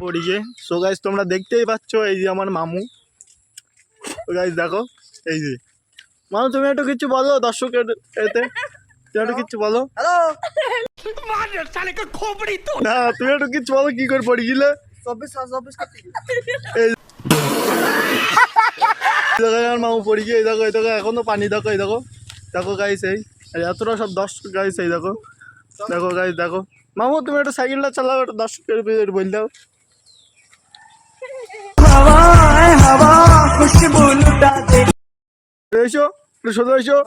পড়িয়ে so guys তোমরা দেখতেই পাচ্ছ এই যে আমার মামু। গাইস দেখো এই যে মামু, তুমি একটু কিছু বলো দর্শকের এতে, তুমি একটু কিছু বলো। হ্যালো না তুমি একটু কিছু বলো, কি করে পড়ি গেলে 24 আমার মামু পড়ি গিয়ে। এই দেখো এই দেখো এখনো পানি, দেখো এই দেখো দেখো গাইস এই এতটা সব দর্শক গাইস এই দেখো দেখো গাইস দেখো। মামু তুমি একটু সাইকেলটা চালাও, একটু দর্শকের বল দাও। এসো একটু সোজা এসো,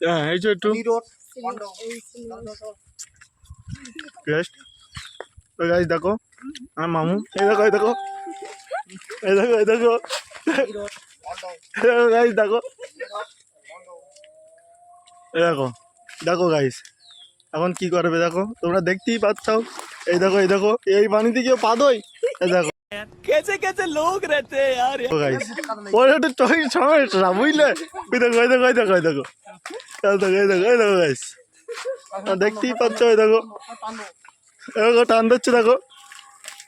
হ্যাঁ এসো একটু গাইস দেখো আমার মামু। এই দেখো এই দেখো এই দেখো এই দেখো গাইস দেখো এই দেখো দেখো গাইস এখন কি করবে দেখো, তোমরা দেখতেই পাচ্ছ। এই দেখো এই দেখো এই পানিতে কেউ পা দই। এই দেখো कैसे कैसे लोग रहते हैं यार। গাইস ওর একটু চোখের সমস্যা বুঝলে। ওই দেখো এই দেখো এই দেখো এই দেখো এই দেখো এই দেখো এই দেখো গাইস দেখতেই পাচ্ছ। এই দেখো এই দেখো টান দিচ্ছে দেখো।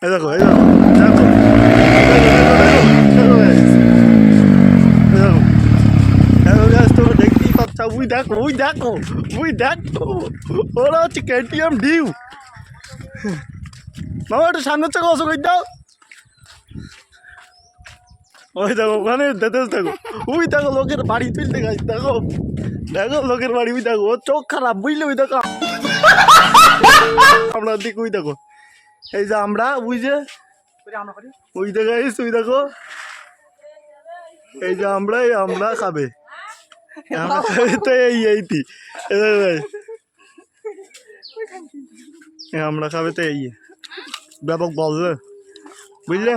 এই দেখো এই দেখো দেখো তোমরা দেখতেই পাচ্ছ। ওই দেখো ওই দেখো ওই দেখো ওরা হচ্ছে কেটিএম ডিউ। মামা একটু সামনের চোখে অসুখ দাও। ওই দেখো ওখানে দেখতে দেখো ওই দেখো লোকের বাড়ি তুলতে গেছে। দেখো দেখো লোকের বাড়ি, ওই দেখো ওর চোখ খারাপ বুঝলে। ওই দেখো আমরা দিক ওই দেখো এই যে আমরা ওই যে ওই দেখো ওই দেখো এই যে আমরা খাবে তো এইটি আমরা খাবে তো এই ব্যাপক বলবে বুঝলে।